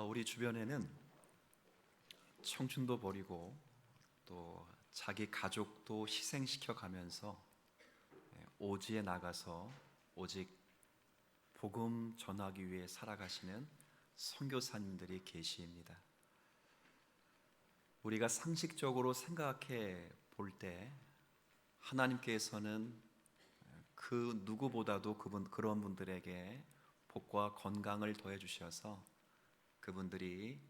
우리 주변에는 청춘도 버리고 또 자기 가족도 희생시켜 가면서 오지에 나가서 오직 복음 전하기 위해 살아가시는 선교사님들이 계십니다. 우리가 상식적으로 생각해 볼 때 하나님께서는 그 누구보다도 그런 분들에게 복과 건강을 더해 주셔서 그분들이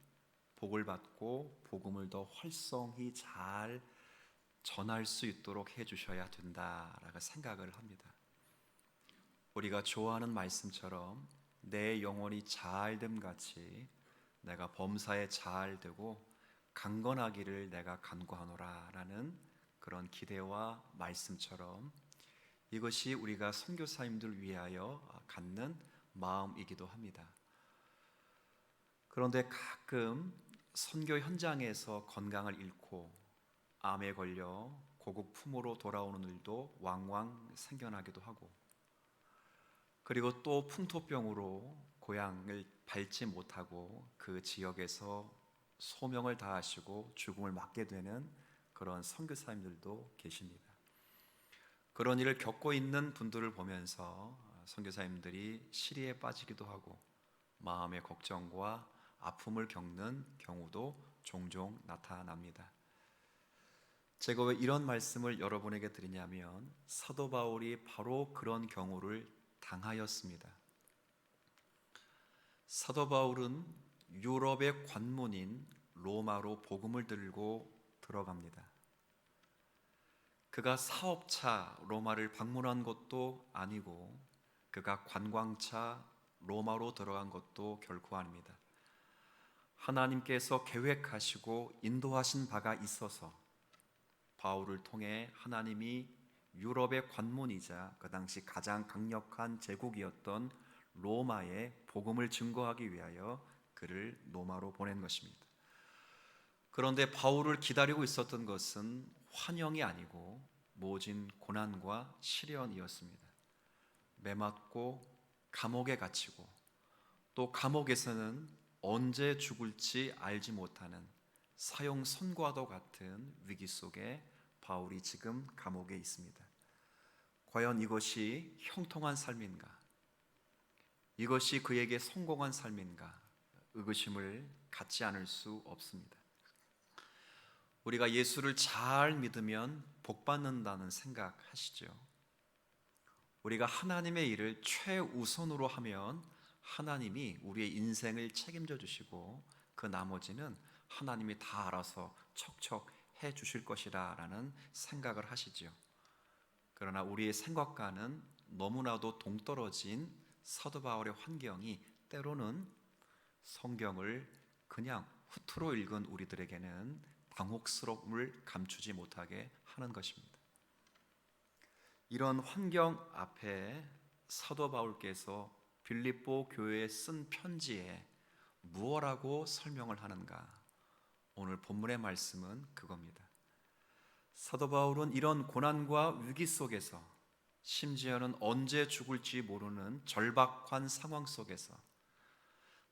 복을 받고 복음을 더 활성히 잘 전할 수 있도록 해 주셔야 된다라고 생각을 합니다. 우리가 좋아하는 말씀처럼 내 영혼이 잘됨 같이 내가 범사에 잘되고 강건하기를 내가 간구하노라 라는 그런 기대와 말씀처럼 이것이 우리가 선교사님들 위하여 갖는 마음이기도 합니다. 그런데 가끔 선교 현장에서 건강을 잃고 암에 걸려 고국 품으로 돌아오는 일도 왕왕 생겨나기도 하고, 그리고 또 풍토병으로 고향을 밟지 못하고 그 지역에서 소명을 다하시고 죽음을 맞게 되는 그런 선교사님들도 계십니다. 그런 일을 겪고 있는 분들을 보면서 선교사님들이 시리에 빠지기도 하고 마음의 걱정과 아픔을 겪는 경우도 종종 나타납니다. 제가 왜 이런 말씀을 여러분에게 드리냐면 사도 바울이 바로 그런 경우를 당하였습니다. 사도 바울은 유럽의 관문인 로마로 복음을 들고 들어갑니다. 그가 사업차 로마를 방문한 것도 아니고 그가 관광차 로마로 들어간 것도 결코 아닙니다. 하나님께서 계획하시고 인도하신 바가 있어서 바울을 통해 하나님이 유럽의 관문이자 그 당시 가장 강력한 제국이었던 로마에 복음을 증거하기 위하여 그를 로마로 보낸 것입니다. 그런데 바울을 기다리고 있었던 것은 환영이 아니고 모진 고난과 시련이었습니다. 매맞고 감옥에 갇히고 또 감옥에서는 언제 죽을지 알지 못하는 사형 선고와도 같은 위기 속에 바울이 지금 감옥에 있습니다. 과연 이것이 형통한 삶인가? 이것이 그에게 성공한 삶인가? 의구심을 갖지 않을 수 없습니다. 우리가 예수를 잘 믿으면 복 받는다는 생각 하시죠? 우리가 하나님의 일을 최우선으로 하면 하나님이 우리의 인생을 책임져 주시고 그 나머지는 하나님이 다 알아서 척척 해 주실 것이라 라는 생각을 하시죠. 그러나 우리의 생각과는 너무나도 동떨어진 사도 바울의 환경이 때로는 성경을 그냥 후투로 읽은 우리들에게는 당혹스러움을 감추지 못하게 하는 것입니다. 이런 환경 앞에 사도 바울께서 빌립보 교회에 쓴 편지에 무엇라고 설명을 하는가? 오늘 본문의 말씀은 그겁니다. 사도 바울은 이런 고난과 위기 속에서 심지어는 언제 죽을지 모르는 절박한 상황 속에서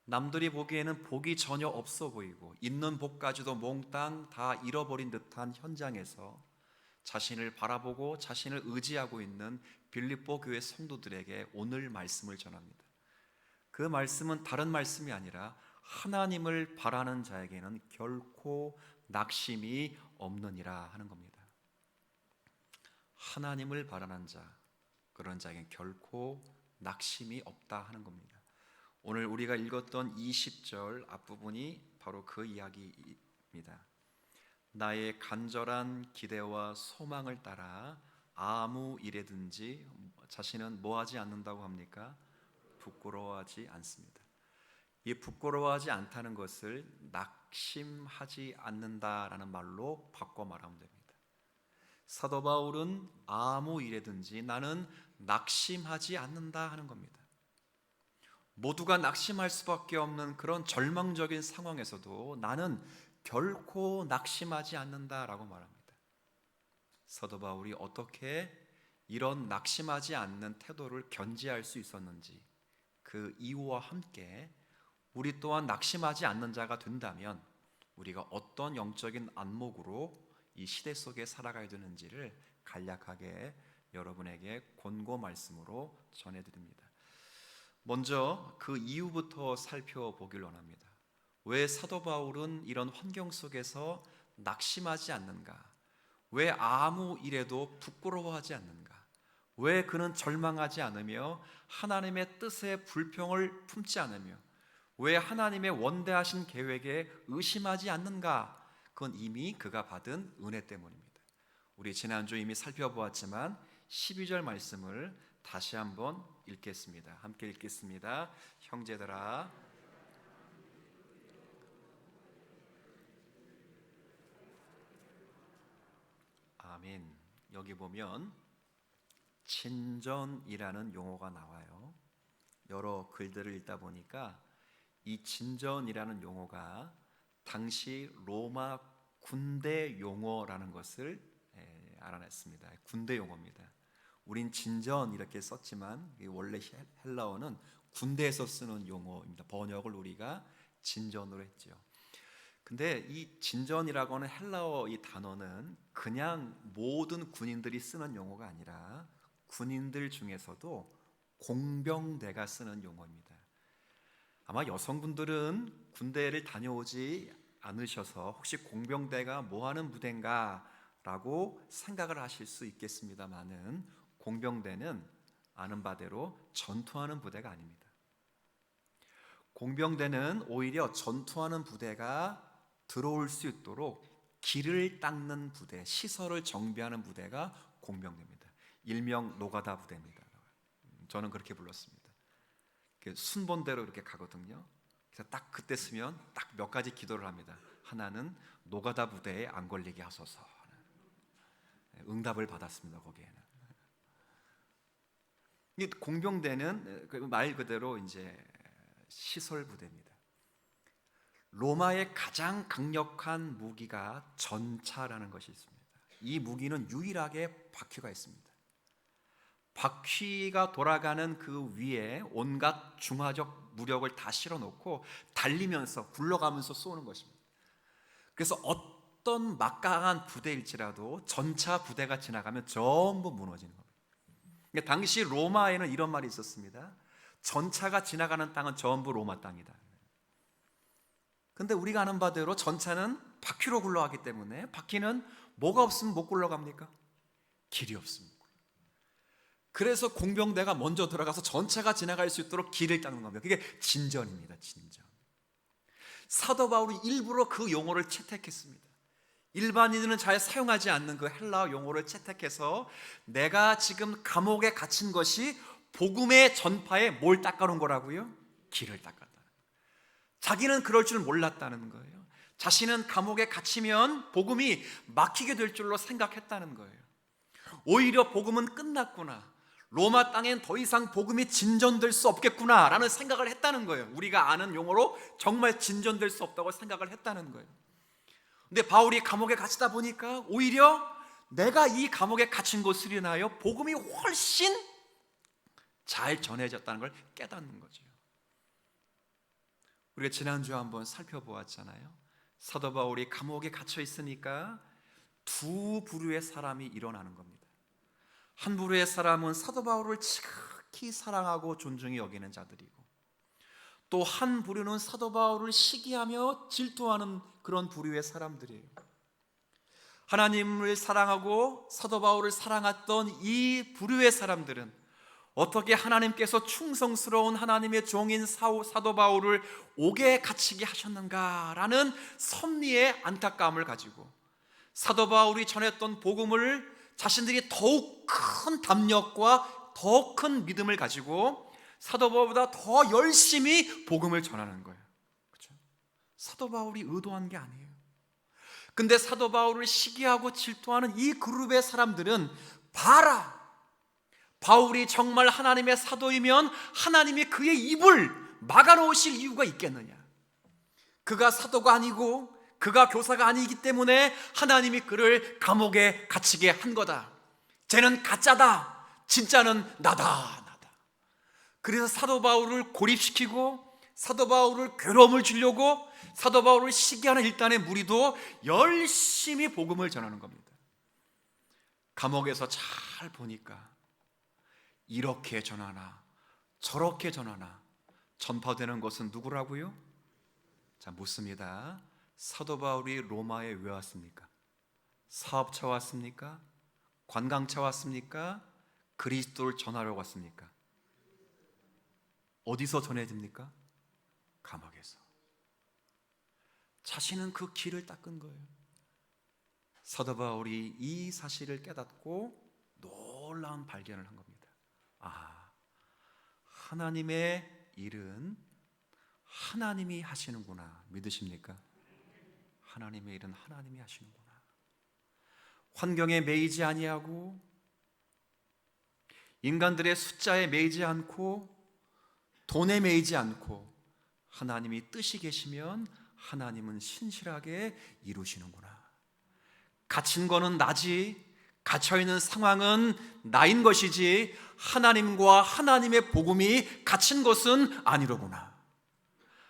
남들이 보기에는 복이 전혀 없어 보이고 있는 복까지도 몽땅 다 잃어버린 듯한 현장에서 자신을 바라보고 자신을 의지하고 있는 빌립보 교회 성도들에게 오늘 말씀을 전합니다. 그 말씀은 다른 말씀이 아니라 하나님을 바라는 자에게는 결코 낙심이 없느니라 하는 겁니다. 하나님을 바라는 자, 그런 자에게는 결코 낙심이 없다 하는 겁니다. 오늘 우리가 읽었던 20절 앞부분이 바로 그 이야기입니다. 나의 간절한 기대와 소망을 따라 아무 일에든지 자신은 뭐하지 않는다고 합니까? 부끄러워하지 않습니다. 이 부끄러워하지 않다는 것을 낙심하지 않는다라는 말로 바꿔 말하면 됩니다. 사도 바울은 아무 일에든지 나는 낙심하지 않는다 하는 겁니다. 모두가 낙심할 수밖에 없는 그런 절망적인 상황에서도 나는 결코 낙심하지 않는다라고 말합니다. 사도 바울이 어떻게 이런 낙심하지 않는 태도를 견지할 수 있었는지 그 이유와 함께 우리 또한 낙심하지 않는 자가 된다면 우리가 어떤 영적인 안목으로 이 시대 속에 살아가야 되는지를 간략하게 여러분에게 권고 말씀으로 전해드립니다. 먼저 그 이유부터 살펴보길 원합니다. 왜 사도 바울은 이런 환경 속에서 낙심하지 않는가? 왜 아무 일에도 부끄러워하지 않는가? 왜 그는 절망하지 않으며 하나님의 뜻에 불평을 품지 않으며 왜 하나님의 원대하신 계획에 의심하지 않는가? 그건 이미 그가 받은 은혜 때문입니다. 우리 지난주 이미 살펴보았지만 12절 말씀을 다시 한번 읽겠습니다. 함께 읽겠습니다. 형제들아, 아멘. 여기 보면 진전이라는 용어가 나와요. 여러 글들을 읽다 보니까 이 진전이라는 용어가 당시 로마 군대 용어라는 것을 알아냈습니다. 군대 용어입니다. 우린 진전 이렇게 썼지만 원래 헬라어는 군대에서 쓰는 용어입니다. 번역을 우리가 진전으로 했죠. 근데 이 진전이라고 하는 헬라어 이 단어는 그냥 모든 군인들이 쓰는 용어가 아니라 군인들 중에서도 공병대가 쓰는 용어입니다. 아마 여성분들은 군대를 다녀오지 않으셔서 혹시 공병대가 뭐 하는 부대인가 라고 생각을 하실 수 있겠습니다만은 공병대는 아는 바대로 전투하는 부대가 아닙니다. 공병대는 오히려 전투하는 부대가 들어올 수 있도록 길을 닦는 부대, 시설을 정비하는 부대가 공병대입니다. 일명 노가다 부대입니다. 저는 그렇게 불렀습니다. 순번대로 이렇게 가거든요. 그래서 딱 그때 쓰면 딱 몇 가지 기도를 합니다. 하나는 노가다 부대에 안 걸리게 하소서. 응답을 받았습니다. 거기에는. 이 공병대는 말 그대로 이제 시설 부대입니다. 로마의 가장 강력한 무기가 전차라는 것이 있습니다. 이 무기는 유일하게 바퀴가 있습니다. 바퀴가 돌아가는 그 위에 온갖 중화적 무력을 다 실어놓고 달리면서 굴러가면서 쏘는 것입니다. 그래서 어떤 막강한 부대일지라도 전차 부대가 지나가면 전부 무너지는 겁니다. 그러니까 당시 로마에는 이런 말이 있었습니다. 전차가 지나가는 땅은 전부 로마 땅이다. 근데 우리가 아는 바대로 전차는 바퀴로 굴러가기 때문에 바퀴는 뭐가 없으면 못 굴러갑니까? 길이 없습니다. 그래서 공병대가 먼저 들어가서 전차가 지나갈 수 있도록 길을 닦는 겁니다. 그게 진전입니다. 진전. 사도 바울이 일부러 그 용어를 채택했습니다. 일반인들은 잘 사용하지 않는 그 헬라어 용어를 채택해서 내가 지금 감옥에 갇힌 것이 복음의 전파에 뭘 닦아놓은 거라고요? 길을 닦았다. 자기는 그럴 줄 몰랐다는 거예요. 자신은 감옥에 갇히면 복음이 막히게 될 줄로 생각했다는 거예요. 오히려 복음은 끝났구나, 로마 땅엔 더 이상 복음이 진전될 수 없겠구나 라는 생각을 했다는 거예요. 우리가 아는 용어로 정말 진전될 수 없다고 생각을 했다는 거예요. 근데 바울이 감옥에 갇히다 보니까 오히려 내가 이 감옥에 갇힌 것을 인하여 복음이 훨씬 잘 전해졌다는 걸 깨닫는 거죠. 우리가 지난주에 한번 살펴보았잖아요. 사도 바울이 감옥에 갇혀 있으니까 두 부류의 사람이 일어나는 겁니다. 한 부류의 사람은 사도 바울을 지극히 사랑하고 존중히 여기는 자들이고, 또 한 부류는 사도 바울을 시기하며 질투하는 그런 부류의 사람들이에요. 하나님을 사랑하고 사도 바울을 사랑했던 이 부류의 사람들은 어떻게 하나님께서 충성스러운 하나님의 종인 사도 바울을 옥에 갇히게 하셨는가라는 섭리의 안타까움을 가지고 사도 바울이 전했던 복음을 자신들이 더욱 큰 담력과 더 큰 믿음을 가지고 사도 바울보다 더 열심히 복음을 전하는 거예요. 그렇죠? 사도 바울이 의도한 게 아니에요. 근데 사도 바울을 시기하고 질투하는 이 그룹의 사람들은 봐라, 바울이 정말 하나님의 사도이면 하나님이 그의 입을 막아놓으실 이유가 있겠느냐? 그가 사도가 아니고 그가 교사가 아니기 때문에 하나님이 그를 감옥에 갇히게 한 거다. 쟤는 가짜다, 진짜는 나다. 그래서 사도 바울을 고립시키고 사도 바울을 괴로움을 주려고 사도 바울을 시기하는 일단의 무리도 열심히 복음을 전하는 겁니다. 감옥에서 잘 보니까 이렇게 전하나 저렇게 전하나 전파되는 것은 누구라고요? 자, 묻습니다. 사도 바울이 로마에 왜 왔습니까? 사업차 왔습니까? 관광차 왔습니까? 그리스도를 전하러 왔습니까? 어디서 전해집니까? 감옥에서. 자신은 그 길을 닦은 거예요. 사도 바울이 이 사실을 깨닫고 놀라운 발견을 한 겁니다. 아, 하나님의 일은 하나님이 하시는구나. 믿으십니까? 하나님의 일은 하나님이 하시는구나. 환경에 매이지 아니하고 인간들의 숫자에 매이지 않고 돈에 매이지 않고 하나님이 뜻이 계시면 하나님은 신실하게 이루시는구나. 갇힌 거는 나지, 갇혀있는 상황은 나인 것이지 하나님과 하나님의 복음이 갇힌 것은 아니로구나.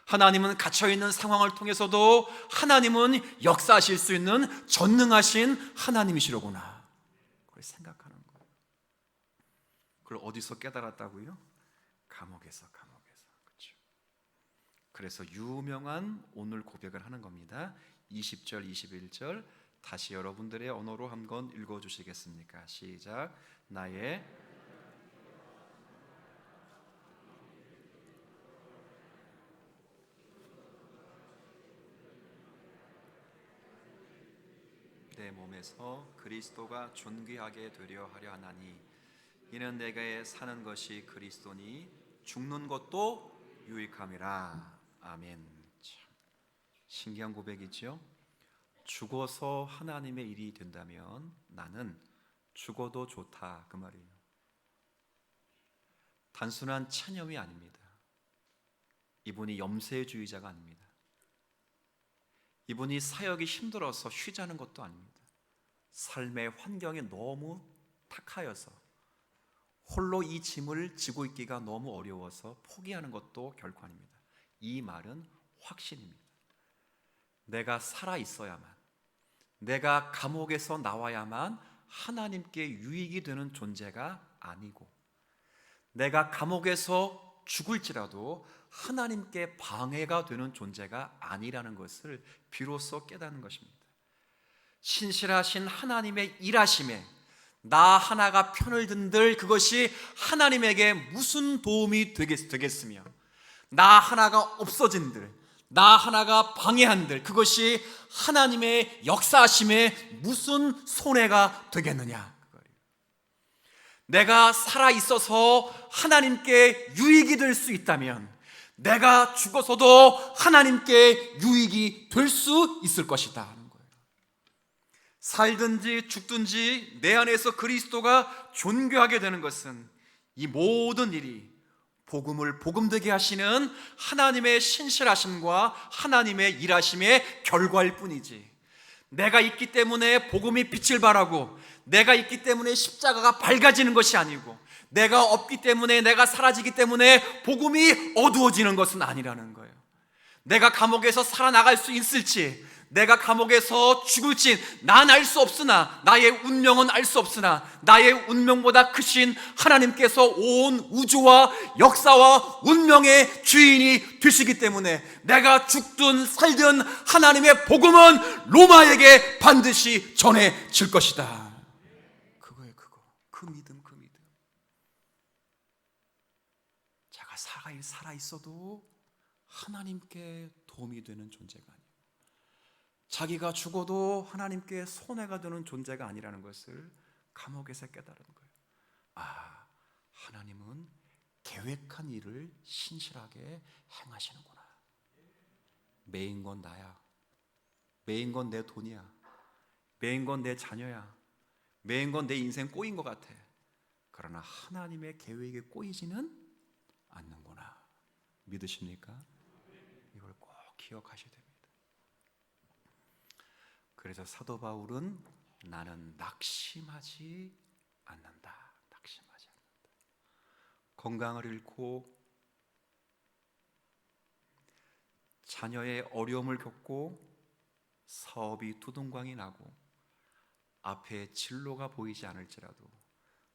하나님은 갇혀있는 상황을 통해서도 하나님은 역사하실 수 있는 전능하신 하나님이시로구나. 그걸 생각하는 거예요. 그걸 어디서 깨달았다고요? 감옥에서. 그렇죠. 그래서 유명한 오늘 고백을 하는 겁니다. 20절 21절 다시 여러분들의 언어로 한번 읽어주시겠습니까? 시작. 나의 내 몸에서 그리스도가 존귀하게 되려 하려 하나니 이는 내가 사는 것이 그리스도니 죽는 것도 유익함이라. 아멘. 참 신기한 고백이죠. 죽어서 하나님의 일이 된다면 나는 죽어도 좋다, 그 말이에요. 단순한 체념이 아닙니다. 이분이 염세주의자가 아닙니다. 이분이 사역이 힘들어서 쉬자는 것도 아닙니다. 삶의 환경이 너무 탁하여서 홀로 이 짐을 지고 있기가 너무 어려워서 포기하는 것도 결코 아닙니다. 이 말은 확신입니다. 내가 살아 있어야만, 내가 감옥에서 나와야만 하나님께 유익이 되는 존재가 아니고, 내가 감옥에서 죽을지라도 하나님께 방해가 되는 존재가 아니라는 것을 비로소 깨닫는 것입니다. 신실하신 하나님의 일하심에 나 하나가 편을 든들 그것이 하나님에게 무슨 도움이 되겠으며, 나 하나가 없어진들, 나 하나가 방해한들 그것이 하나님의 역사하심에 무슨 손해가 되겠느냐. 내가 살아있어서 하나님께 유익이 될 수 있다면 내가 죽어서도 하나님께 유익이 될 수 있을 것이다 하는 거예요. 살든지 죽든지 내 안에서 그리스도가 존귀하게 되는 것은 이 모든 일이 복음을 복음되게 하시는 하나님의 신실하심과 하나님의 일하심의 결과일 뿐이지, 내가 있기 때문에 복음이 빛을 발하고 내가 있기 때문에 십자가가 밝아지는 것이 아니고, 내가 없기 때문에, 내가 사라지기 때문에 복음이 어두워지는 것은 아니라는 거예요. 내가 감옥에서 살아나갈 수 있을지, 내가 감옥에서 죽을지 난 알 수 없으나, 나의 운명은 알 수 없으나 나의 운명보다 크신 하나님께서 온 우주와 역사와 운명의 주인이 되시기 때문에 내가 죽든 살든 하나님의 복음은 로마에게 반드시 전해질 것이다. 그거예요. 그 믿음. 제가 살아있어도 하나님께 도움이 되는 존재가 아니에요. 자기가 죽어도 하나님께 손해가 되는 존재가 아니라는 것을 감옥에서 깨달은 거예요. 아, 하나님은 계획한 일을 신실하게 행하시는구나. 매인 건 나야, 매인 건 내 돈이야, 매인 건 내 자녀야, 매인 건 내 인생 꼬인 것 같아. 그러나 하나님의 계획에 꼬이지는 않는구나. 믿으십니까? 이걸 꼭 기억하셔야 됩니다. 그래서 사도 바울은 나는 낙심하지 않는다. 건강을 잃고 자녀의 어려움을 겪고 사업이 두둥강이 나고 앞에 진로가 보이지 않을지라도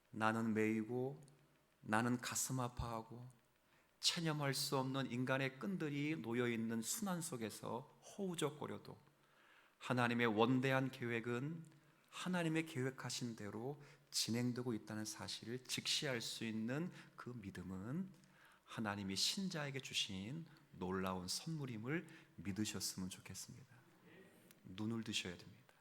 나는 매이고 나는 가슴 아파하고 체념할 수 없는 인간의 끈들이 놓여있는 순환 속에서 허우적거려도 하나님의 원대한 계획은 하나님의 계획하신 대로 진행되고 있다는 사실을 직시할 수 있는 그 믿음은 하나님이 신자에게 주신 놀라운 선물임을 믿으셨으면 좋겠습니다. 눈을 드셔야 됩니다.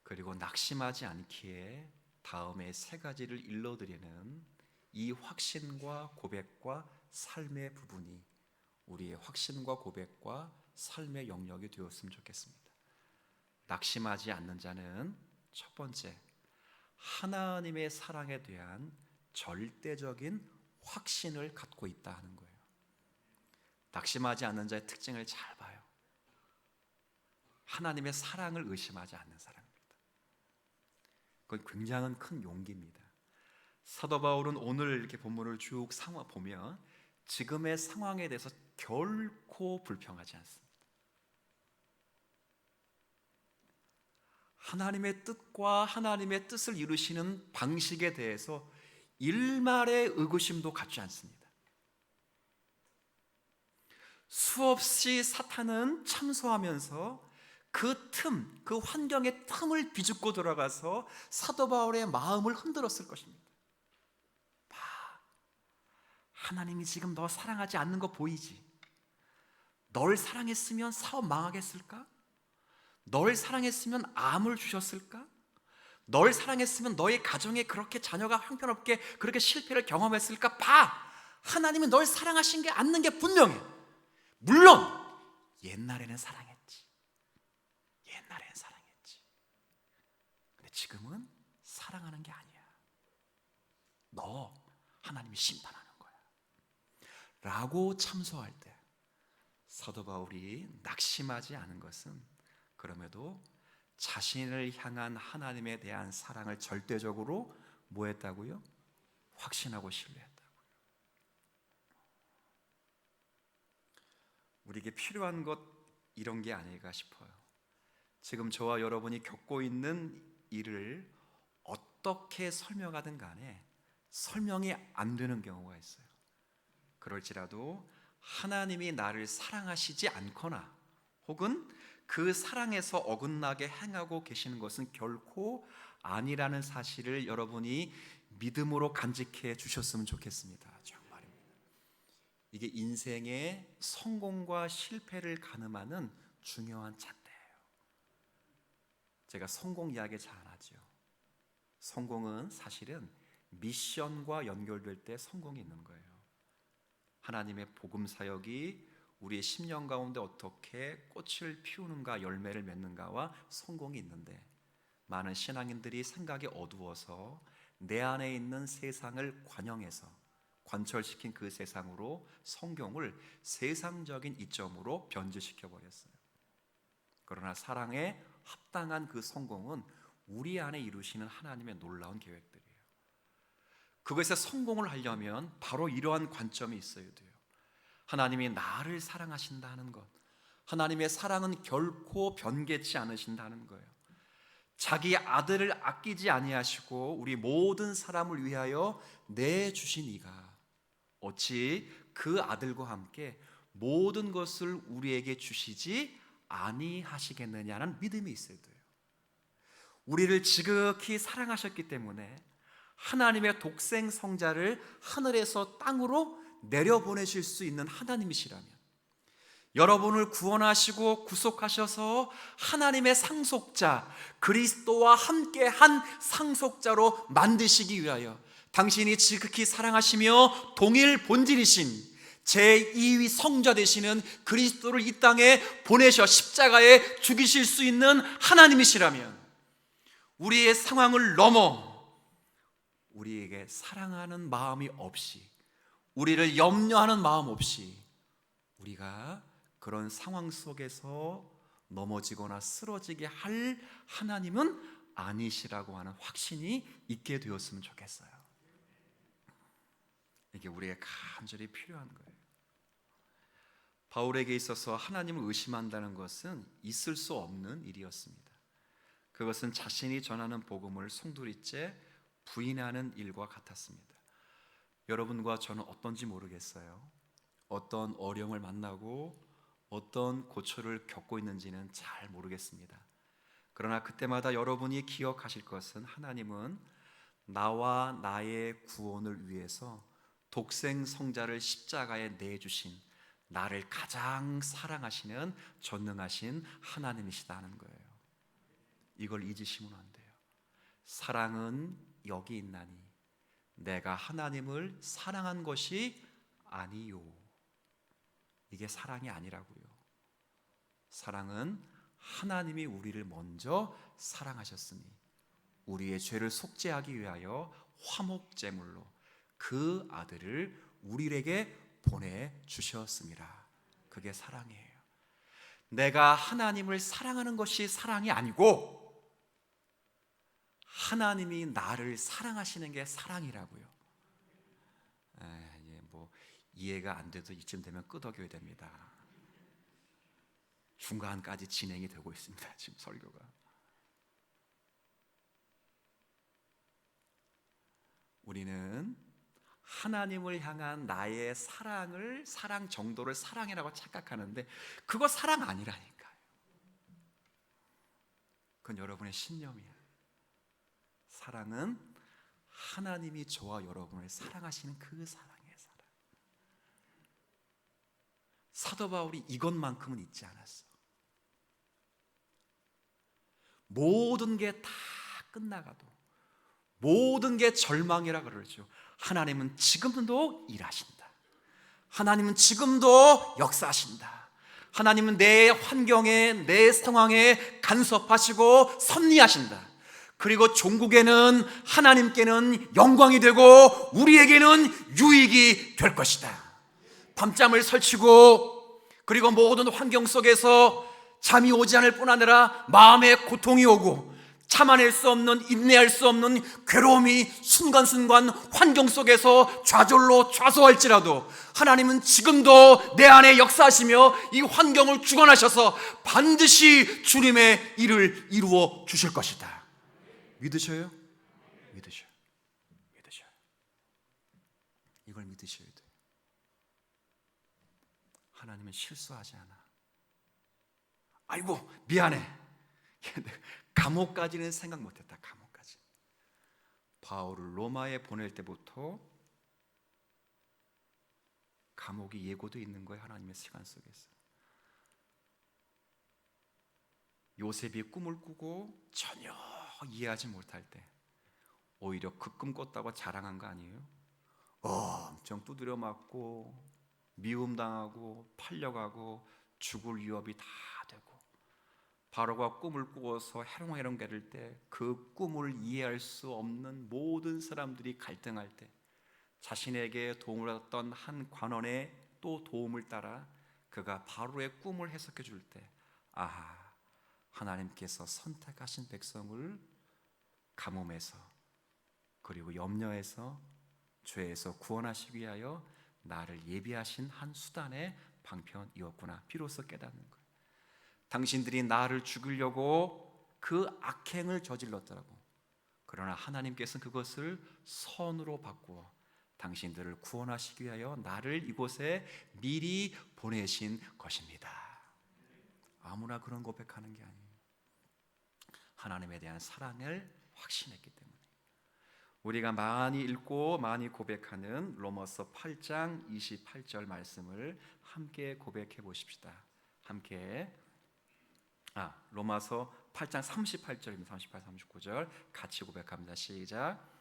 그리고 낙심하지 않기에 다음에 세 가지를 일러드리는 이 확신과 고백과 삶의 부분이 우리의 확신과 고백과 삶의 영역이 되었으면 좋겠습니다. 낙심하지 않는 자는 첫 번째, 하나님의 사랑에 대한 절대적인 확신을 갖고 있다 하는 거예요. 낙심하지 않는 자의 특징을 잘 봐요. 하나님의 사랑을 의심하지 않는 사람입니다. 그건 굉장히 큰 용기입니다. 사도 바울은 오늘 이렇게 본문을 쭉 보면 지금의 상황에 대해서 결코 불평하지 않습니다. 하나님의 뜻과 하나님의 뜻을 이루시는 방식에 대해서 일말의 의구심도 갖지 않습니다. 수없이 사탄은 참소하면서 그 환경의 틈을 비집고 들어가서 사도 바울의 마음을 흔들었을 것입니다. 봐, 하나님이 지금 너 사랑하지 않는 거 보이지? 널 사랑했으면 사업 망하겠을까? 널 사랑했으면 암을 주셨을까? 널 사랑했으면 너의 가정에 그렇게 자녀가 형편없게 그렇게 실패를 경험했을까? 봐! 하나님이 널 사랑하신 게 않는 게 분명해. 물론 옛날에는 사랑했지. 근데 지금은 사랑하는 게 아니야. 너 하나님이 심판하는 거야 라고 참소할 때 사도 바울이 낙심하지 않은 것은 그럼에도 자신을 향한 하나님에 대한 사랑을 절대적으로 뭐 했다고요? 확신하고 신뢰했다고요. 우리에게 필요한 것 이런 게 아닐까 싶어요. 지금 저와 여러분이 겪고 있는 일을 어떻게 설명하든 간에 설명이 안 되는 경우가 있어요. 그럴지라도 하나님이 나를 사랑하시지 않거나 혹은 그 사랑에서 어긋나게 행하고 계시는 것은 결코 아니라는 사실을 여러분이 믿음으로 간직해 주셨으면 좋겠습니다. 정말입니다. 이게 인생의 성공과 실패를 가늠하는 중요한 잣대예요. 제가 성공 이야기 잘 하죠. 성공은 사실은 미션과 연결될 때 성공이 있는 거예요. 하나님의 복음 사역이 우리의 10년 가운데 어떻게 꽃을 피우는가 열매를 맺는가와 성공이 있는데 많은 신앙인들이 생각이 어두워서 내 안에 있는 세상을 관영해서 관철시킨 그 세상으로 성경을 세상적인 이점으로 변질시켜 버렸어요. 그러나 사랑에 합당한 그 성공은 우리 안에 이루시는 하나님의 놀라운 계획들이에요. 그것에 성공을 하려면 바로 이러한 관점이 있어야 돼요. 하나님이 나를 사랑하신다는 것, 하나님의 사랑은 결코 변개치 않으신다는 거예요. 자기 아들을 아끼지 아니하시고 우리 모든 사람을 위하여 내주신 이가 어찌 그 아들과 함께 모든 것을 우리에게 주시지 아니하시겠느냐는 믿음이 있어야 돼요. 우리를 지극히 사랑하셨기 때문에 하나님의 독생 성자를 하늘에서 땅으로 내려보내실 수 있는 하나님이시라면, 여러분을 구원하시고 구속하셔서 하나님의 상속자 그리스도와 함께한 상속자로 만드시기 위하여 당신이 지극히 사랑하시며 동일 본질이신 제2위 성자 되시는 그리스도를 이 땅에 보내셔 십자가에 죽이실 수 있는 하나님이시라면, 우리의 상황을 넘어 우리에게 사랑하는 마음이 없이, 우리를 염려하는 마음 없이 우리가 그런 상황 속에서 넘어지거나 쓰러지게 할 하나님은 아니시라고 하는 확신이 있게 되었으면 좋겠어요. 이게 우리에게 간절히 필요한 거예요. 바울에게 있어서 하나님을 의심한다는 것은 있을 수 없는 일이었습니다. 그것은 자신이 전하는 복음을 송두리째 부인하는 일과 같았습니다. 여러분과 저는 어떤지 모르겠어요. 어떤 어려움을 만나고 어떤 고초를 겪고 있는지는 잘 모르겠습니다. 그러나 그때마다 여러분이 기억하실 것은 하나님은 나와 나의 구원을 위해서 독생 성자를 십자가에 내주신 나를 가장 사랑하시는 전능하신 하나님이시다는 거예요. 이걸 잊으시면 안 돼요. 사랑은 여기 있나니 내가 하나님을 사랑한 것이 아니요. 이게 사랑이 아니라고요. 사랑은 하나님이 우리를 먼저 사랑하셨으니 우리의 죄를 속죄하기 위하여 화목제물로 그 아들을 우리에게 보내주셨습니다. 그게 사랑이에요. 내가 하나님을 사랑하는 것이 사랑이 아니고 하나님이 나를 사랑하시는 게 사랑이라고요. 뭐 이해가 안 돼도 이쯤 되면 끄덕여야 됩니다. 중간까지 진행이 되고 있습니다. 지금 설교가. 우리는 하나님을 향한 나의 사랑 정도를 사랑이라고 착각하는데 그거 사랑 아니라니까요. 그건 여러분의 신념이에요. 사랑은 하나님이 저와 여러분을 사랑하시는 그 사랑이에요. 사랑. 사도 바울이 이것만큼은 잊지 않았어. 모든 게 다 끝나가도 모든 게 절망이라 그러죠. 하나님은 지금도 일하신다. 하나님은 지금도 역사하신다. 하나님은 내 환경에 내 상황에 간섭하시고 섭리하신다. 그리고 종국에는 하나님께는 영광이 되고 우리에게는 유익이 될 것이다. 밤잠을 설치고 그리고 모든 환경 속에서 잠이 오지 않을 뿐 아니라 마음에 고통이 오고 참아낼 수 없는, 인내할 수 없는 괴로움이 순간순간 환경 속에서 좌절로 좌소할지라도 하나님은 지금도 내 안에 역사하시며 이 환경을 주관하셔서 반드시 주님의 일을 이루어 주실 것이다. 믿으셔요? 믿으셔요. 믿으셔요. 이걸 믿으셔야 돼요. 하나님은 실수하지 않아. 아이고 미안해. 감옥까지는 생각 못했다. 감옥까지. 바울을 로마에 보낼 때부터 감옥이 예고돼 있는 거예요. 하나님의 시간 속에서. 요셉이 꿈을 꾸고 전혀 이해하지 못할 때 오히려 그 꿈 꿨다고 자랑한 거 아니에요? 엄청 두드려 맞고 미움당하고 팔려가고 죽을 위협이 다 되고 바로가 꿈을 꾸어서 해롱해롱 거릴 때 그 꿈을 이해할 수 없는 모든 사람들이 갈등할 때 자신에게 도움을 받았던 한 관원의 또 도움을 따라 그가 바로의 꿈을 해석해 줄 때 아하, 하나님께서 선택하신 백성을 가뭄에서 그리고 염려에서 죄에서 구원하시기 위하여 나를 예비하신 한 수단의 방편이었구나. 비로소 깨닫는 거예요. 당신들이 나를 죽이려고 그 악행을 저질렀더라고. 그러나 하나님께서는 그것을 선으로 바꾸어 당신들을 구원하시기 위하여 나를 이곳에 미리 보내신 것입니다. 아무나 그런 고백하는 게 아니에요. 하나님에 대한 사랑을 확신했기 때문에. 우리가 많이 읽고 많이 고백하는 로마서 8장 28절 말씀을 함께 고백해 보십시다. 함께 로마서 8장 38절입니다. 38, 39절 같이 고백합니다. 시작.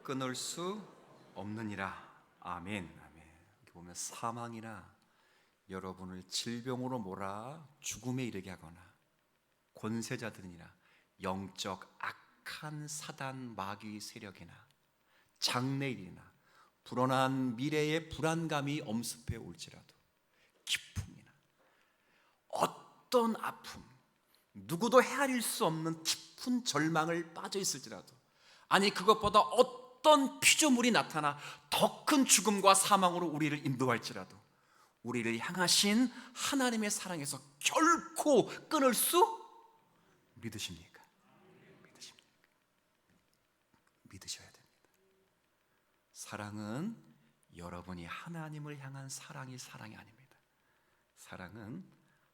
끊을 수 없느니라. 아멘. 아멘. 여기 보면 사망이나 여러분을 질병으로 몰아 죽음에 이르게 하거나 권세자들이나 영적 악한 사단 마귀 세력이나 장래일이나 불어난 미래의 불안감이 엄습해 올지라도, 기품이나 어떤 아픔, 누구도 헤아릴 수 없는 깊은 절망을 빠져 있을지라도, 아니 그것보다 어떤 피조물이 나타나 더 큰 죽음과 사망으로 우리를 인도할지라도 우리를 향하신 하나님의 사랑에서 결코 끊을 수 믿으십니까? 믿으셔야 됩니다. 사랑은 여러분이 하나님을 향한 사랑이 아닙니다. 사랑은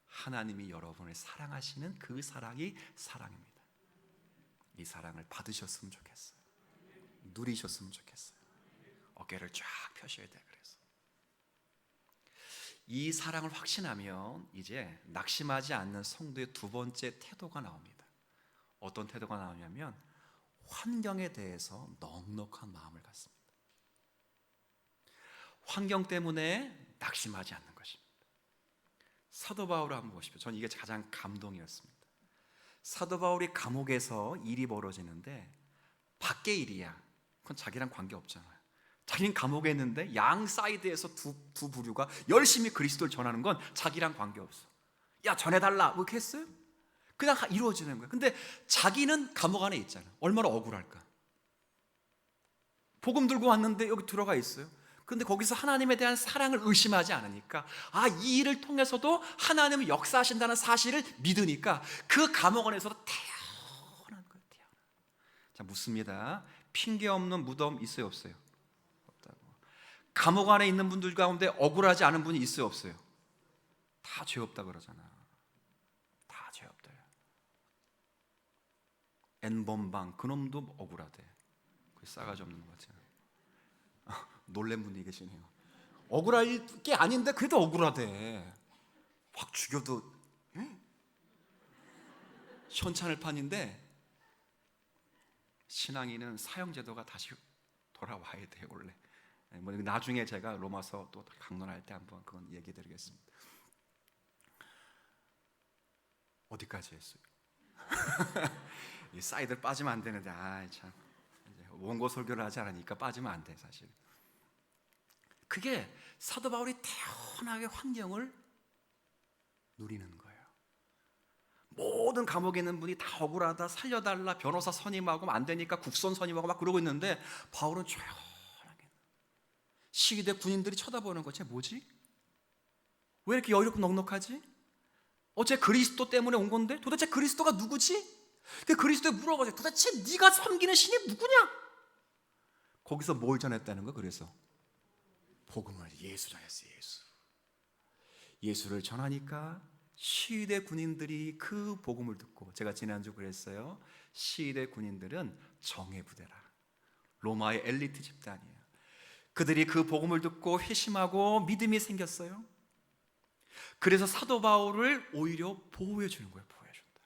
하나님이 여러분을 사랑하시는 그 사랑이 사랑입니다. 이 사랑을 받으셨으면 좋겠어요. 누리셨으면 좋겠어요. 어깨를 쫙 펴셔야 돼요. 그래서 이 사랑을 확신하면 이제 낙심하지 않는 성도의 두 번째 태도가 나옵니다. 어떤 태도가 나오냐면 환경에 대해서 넉넉한 마음을 갖습니다. 환경 때문에 낙심하지 않는 것입니다. 사도 바울을 한번 보십시오. 저는 이게 가장 감동이었습니다. 사도 바울이 감옥에서 일이 벌어지는데 밖에 일이야. 그건 자기랑 관계없잖아요. 자기는 감옥에 있는데 양 사이드에서 두 부류가 열심히 그리스도를 전하는 건 자기랑 관계없어. 야 전해달라 뭐 이렇게 했어요? 그냥 이루어지는 거예요. 근데 자기는 감옥 안에 있잖아. 얼마나 억울할까. 복음 들고 왔는데 여기 들어가 있어요. 근데 거기서 하나님에 대한 사랑을 의심하지 않으니까, 이 일을 통해서도 하나님은 역사하신다는 사실을 믿으니까 그 감옥 안에서도 태어난 거예요. 자, 묻습니다. 핑계 없는 무덤 있어요, 없어요? 없다고. 감옥 안에 있는 분들 가운데 억울하지 않은 분이 있어요, 없어요? 다 죄 없다 그러잖아. 다 죄 없다. N번방 그놈도 억울하대. 그 싸가지 없는 거지. 놀란 분이 계시네요. 억울할 게 아닌데 그래도 억울하대. 확 죽여도 현찬을 판인데, 신앙인은 사형제도가 다시 돌아와야 돼요. 원래 나중에 제가 로마서 또 강론할 때 한번 그건 얘기 드리겠습니다. 어디까지 했어요? 이 사이드 빠지면 안 되는데 참 원고 설교를 하지 않으니까 빠지면 안 돼. 사실 그게 사도 바울이 태연하게 환경을 누리는 거예요. 모든 감옥에 있는 분이 다 억울하다, 살려달라, 변호사 선임하고 안 되니까 국선 선임하고 막 그러고 있는데 바울은 조용하게, 시위대 군인들이 쳐다보는 거지. 뭐지? 왜 이렇게 여유롭고 넉넉하지? 어째 그리스도 때문에 온 건데 도대체 그리스도가 누구지? 그 그리스도에 물어보세요. 도대체 네가 섬기는 신이 누구냐? 거기서 뭘 전했다는 거야? 그래서 복음을, 예수 전했어요. 예수를 전하니까 시위대 군인들이 그 복음을 듣고, 제가 지난주 그랬어요. 시위대 군인들은 정예 부대라. 로마의 엘리트 집단이에요. 그들이 그 복음을 듣고 회심하고 믿음이 생겼어요. 그래서 사도 바울을 오히려 보호해 주는 거예요. 보호해준다.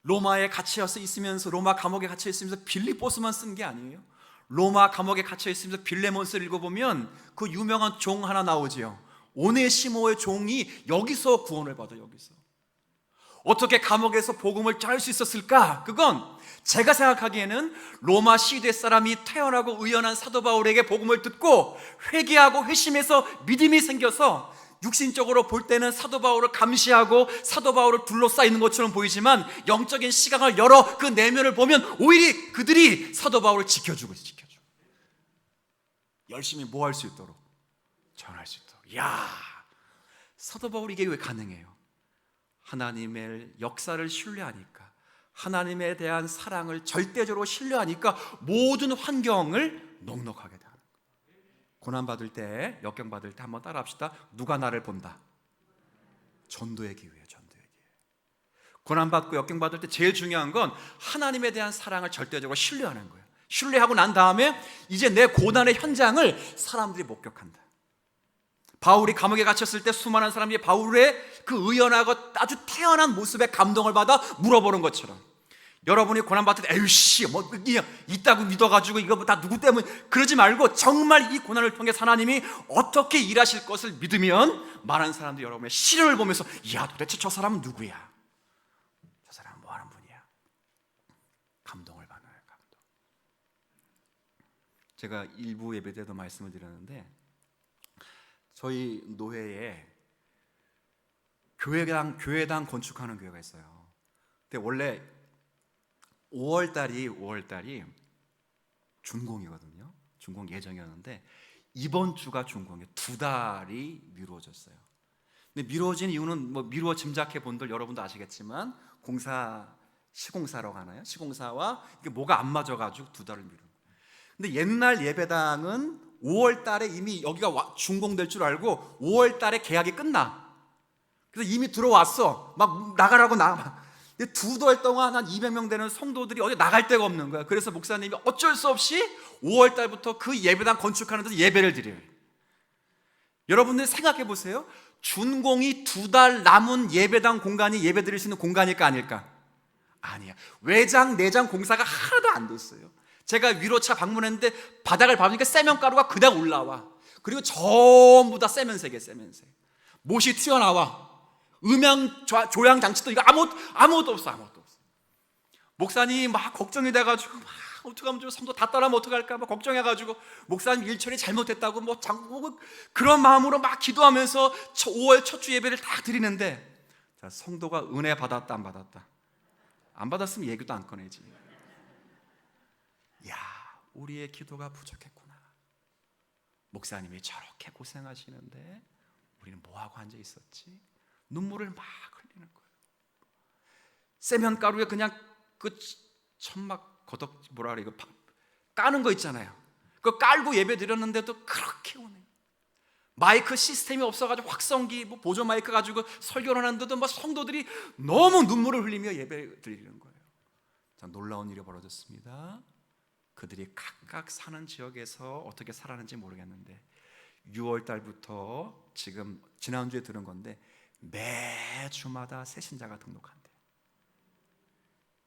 로마에 갇혀 있으면서, 로마 감옥에 갇혀 있으면서 빌립보스만 쓴 게 아니에요. 로마 감옥에 갇혀 있으면서 빌레몬스를 읽어보면 그 유명한 종 하나 나오지요. 오네시모의 종이 여기서 구원을 받아요. 여기서 어떻게 감옥에서 복음을 전할 수 있었을까? 그건 제가 생각하기에는 로마 시대 사람이 태어나고 의연한 사도 바울에게 복음을 듣고 회개하고 회심해서 믿음이 생겨서, 육신적으로 볼 때는 사도 바울을 감시하고 사도 바울을 둘러싸이는 것처럼 보이지만 영적인 시각을 열어 그 내면을 보면 오히려 그들이 사도 바울을 지켜주고 열심히 뭐 할 수 있도록? 전할 수 있도록. 야, 사도 바울이 이게 왜 가능해요? 하나님의 역사를 신뢰하니까, 하나님에 대한 사랑을 절대적으로 신뢰하니까 모든 환경을 넉넉하게 되는 거예요. 고난받을 때, 역경받을 때 한번 따라합시다. 누가 나를 본다? 전도의 기회예요. 전도의 기회. 고난받고 역경받을 때 제일 중요한 건 하나님에 대한 사랑을 절대적으로 신뢰하는 거예요. 신뢰하고 난 다음에 이제 내 고난의 현장을 사람들이 목격한다. 바울이 감옥에 갇혔을 때 수많은 사람들이 바울의 그 의연하고 아주 태연한 모습에 감동을 받아 물어보는 것처럼, 여러분이 고난받을 때 에휴씨 뭐 있다고 믿어가지고 이거 다 누구 때문에 그러지 말고, 정말 이 고난을 통해 하나님이 어떻게 일하실 것을 믿으면 많은 사람들이 여러분의 시련을 보면서, 야 도대체 저 사람은 누구야? 저 사람은 뭐 하는 분이야? 감동을 받는 거예요. 감동. 제가 일부 예배 때도 말씀을 드렸는데 저희 노회에 교회당 건축하는 교회가 있어요. 근데 원래 5월달이 준공이거든요. 준공 예정이었는데 이번 주가 준공이에요. 2달이 미루어졌어요. 근데 미루어진 이유는 뭐 미루어 짐작해 본들 여러분도 아시겠지만 시공사라고 하나요? 시공사와 이게 뭐가 안 맞아가지고 2달을 미룬 거예요. 근데 옛날 예배당은 5월달에 이미 여기가 준공될 줄 알고 5월달에 계약이 끝나. 그래서 이미 들어왔어. 막 나가라고 나가. 근데 2달 동안 한 200명 되는 성도들이 어디 나갈 데가 없는 거야. 그래서 목사님이 어쩔 수 없이 5월달부터 그 예배당 건축하는 데서 예배를 드려요. 여러분들 생각해 보세요. 준공이 2달 남은 예배당 공간이 예배 드릴 수 있는 공간일까 아닐까? 아니야. 외장 내장 공사가 하나도 안 됐어요. 제가 위로차 방문했는데 바닥을 밟으니까 세면가루가 그냥 올라와. 그리고 전부 다 세면색이에요. 세면색. 못이 튀어나와. 음향 조향 장치도 이거 아무것도 없어. 목사님이 막 걱정이 돼가지고 막 어떡하면 저 성도 다 떠나면 어떡할까 막 걱정해가지고 목사님 일처리 잘못했다고 뭐 그런 마음으로 막 기도하면서 5월 첫 주 예배를 다 드리는데, 자, 성도가 은혜 받았다 안 받았다? 안 받았으면 얘기도 안 꺼내지. 야, 우리의 기도가 부족했구나. 목사님이 저렇게 고생하시는데 우리는 뭐하고 앉아 있었지? 눈물을 막 흘리는 거예요. 세면가루에 그냥 그 천막 거덕 뭐라 그래, 이거 까는 거 있잖아요. 그거 깔고 예배 드렸는데도 그렇게 오네. 마이크 시스템이 없어가지고 확성기 뭐 보조 마이크 가지고 설교를 하는데도 막 성도들이 너무 눈물을 흘리며 예배 드리는 거예요. 자, 놀라운 일이 벌어졌습니다. 그들이 각각 사는 지역에서 어떻게 살았는지 모르겠는데 6월 달부터 지금 지난주에 들은 건데 매주마다 새신자가 등록한대.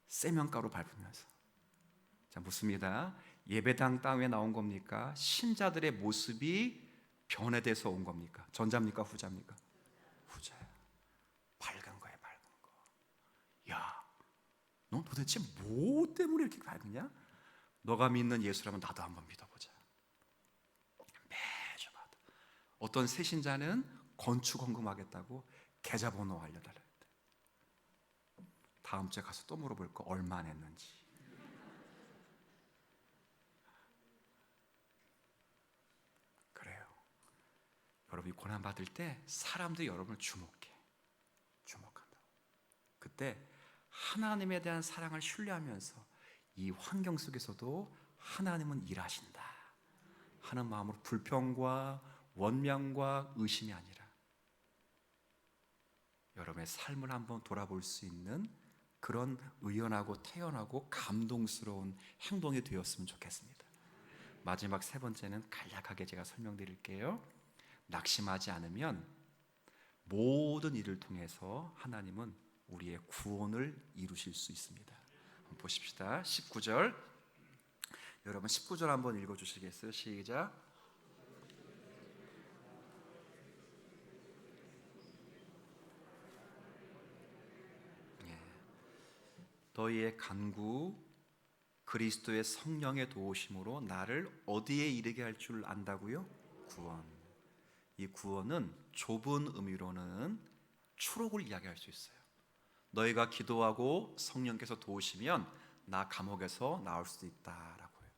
세면가루 밟으면서. 자, 묻습니다. 예배당 땅에 나온 겁니까? 신자들의 모습이 변해돼서 온 겁니까? 전자입니까? 후자입니까? 후자야. 밝은 거야, 밝은 거. 야, 넌 도대체 뭐 때문에 이렇게 밝으냐? 너가 믿는 예수라면 나도 한번 믿어보자. 매주마다. 어떤 새신자는 건축 헌금하겠다고 계좌번호 알려달라. 다음 주에 가서 또 물어볼 거 얼마 냈는지. 그래요. 여러분이 고난 받을 때 사람들이 여러분을 주목한다. 그때 하나님에 대한 사랑을 신뢰하면서 이 환경 속에서도 하나님은 일하신다 하는 마음으로 불평과 원망과 의심이 아니라 여러분의 삶을 한번 돌아볼 수 있는 그런 의연하고 태연하고 감동스러운 행동이 되었으면 좋겠습니다. 마지막 3번째는 간략하게 제가 설명드릴게요. 낙심하지 않으면 모든 일을 통해서 하나님은 우리의 구원을 이루실 수 있습니다. 한번 보십시다. 19절. 여러분 19절 한번 읽어주시겠어요? 시작. 너희의 간구 그리스도의 성령의 도우심으로 나를 어디에 이르게 할 줄 안다고요? 구원. 이 구원은 좁은 의미로는 추록을 이야기할 수 있어요. 너희가 기도하고 성령께서 도우시면 나 감옥에서 나올 수도 있다라고요.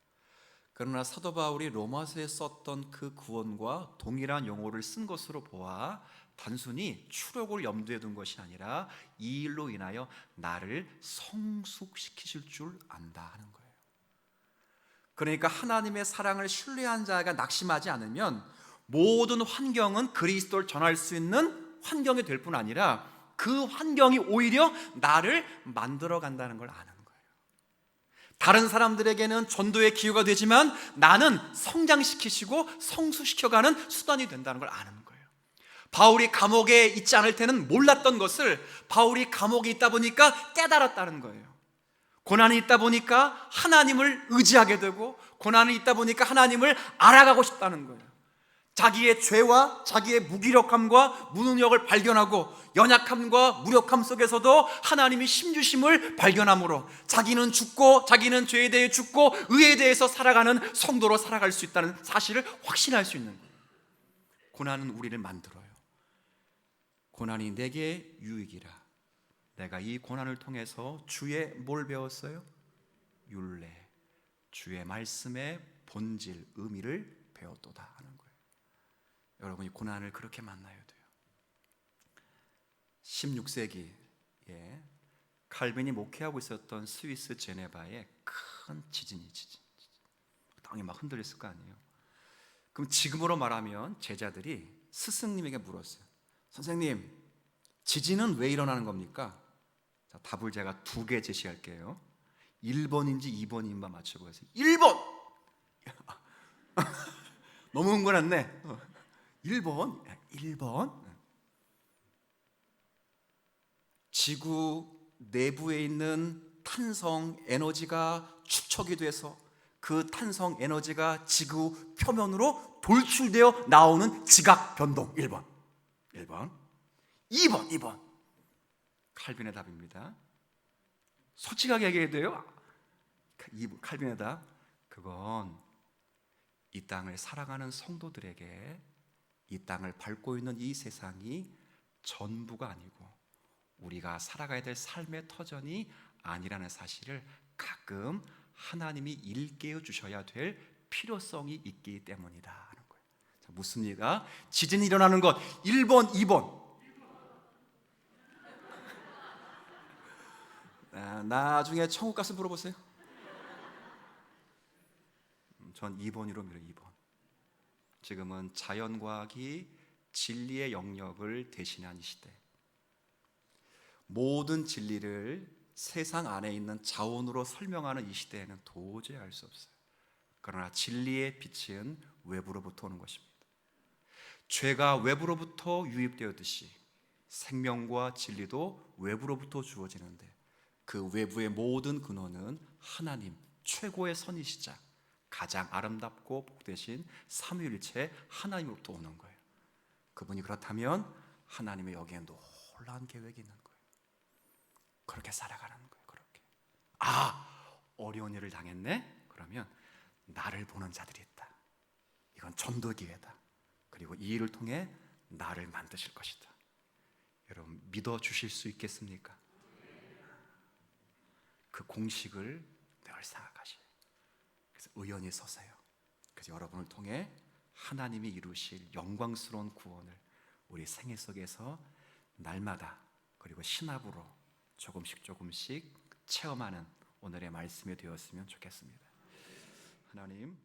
그러나 사도 바울이 로마서에 썼던 그 구원과 동일한 용어를 쓴 것으로 보아 단순히 추록을 염두에 둔 것이 아니라 이 일로 인하여 나를 성숙시키실 줄 안다 하는 거예요. 그러니까 하나님의 사랑을 신뢰한 자가 낙심하지 않으면 모든 환경은 그리스도를 전할 수 있는 환경이 될 뿐 아니라 그 환경이 오히려 나를 만들어 간다는 걸 아는 거예요. 다른 사람들에게는 전도의 기회가 되지만 나는 성장시키시고 성숙시켜가는 수단이 된다는 걸 아는 거예요. 바울이 감옥에 있지 않을 때는 몰랐던 것을 바울이 감옥에 있다 보니까 깨달았다는 거예요. 고난이 있다 보니까 하나님을 의지하게 되고 고난이 있다 보니까 하나님을 알아가고 싶다는 거예요. 자기의 죄와 자기의 무기력함과 무능력을 발견하고 연약함과 무력함 속에서도 하나님이 힘주심을 발견함으로 자기는 죽고 자기는 죄에 대해 죽고 의에 대해서 살아가는 성도로 살아갈 수 있다는 사실을 확신할 수 있는 거예요. 고난은 우리를 만들어요. 고난이 내게 유익이라. 내가 이 고난을 통해서 주의 뭘 배웠어요? 율례, 주의 말씀의 본질, 의미를 배웠도다 하는 거예요. 여러분이 고난을 그렇게 만나야 돼요. 16세기에 칼빈이 목회하고 있었던 스위스 제네바에 큰 지진. 땅이 막 흔들렸을 거 아니에요. 그럼 지금으로 말하면 제자들이 스승님에게 물었어요. 선생님, 지진은 왜 일어나는 겁니까? 자, 답을 제가 2개 제시할게요. 1번인지 2번인지 맞춰보세요. 1번! 너무 흥분했네. 1번. 지구 내부에 있는 탄성 에너지가 축적이 돼서 그 탄성 에너지가 지구 표면으로 돌출되어 나오는 지각 변동. 1번. 2번. 칼빈의 답입니다. 솔직하게 얘기해야 돼요. 칼빈의 답. 그건 이 땅을 살아가는 성도들에게 이 땅을 밟고 있는 이 세상이 전부가 아니고 우리가 살아가야 될 삶의 터전이 아니라는 사실을 가끔 하나님이 일깨워 주셔야 될 필요성이 있기 때문이다 하는 거예요. 자, 묻습니다. 지진이 일어나는 것 1번, 2번. 나중에 천국 가서 물어보세요. 전 2번으로 밀어요. 2번. 지금은 자연과학이 진리의 영역을 대신한 이 시대, 모든 진리를 세상 안에 있는 자원으로 설명하는 이 시대에는 도저히 알 수 없어요. 그러나 진리의 빛은 외부로부터 오는 것입니다. 죄가 외부로부터 유입되었듯이 생명과 진리도 외부로부터 주어지는데 그 외부의 모든 근원은 하나님 최고의 선이시자 가장 아름답고 복되신 삼위일체 하나님으로부터 오는 거예요. 그분이 그렇다면 하나님의 여기에 놀라운 계획이 있는 거예요. 그렇게 살아가는 거예요. 그렇게. 어려운 일을 당했네? 그러면 나를 보는 자들이 있다. 이건 전도 기회다. 그리고 이 일을 통해 나를 만드실 것이다. 여러분 믿어 주실 수 있겠습니까? 그 공식을 늘 생각하셔요. 그래서 의연히 서세요. 그래서 여러분을 통해 하나님이 이루실 영광스러운 구원을 우리 생애 속에서 날마다 그리고 신압으로 조금씩 체험하는 오늘의 말씀이 되었으면 좋겠습니다. 하나님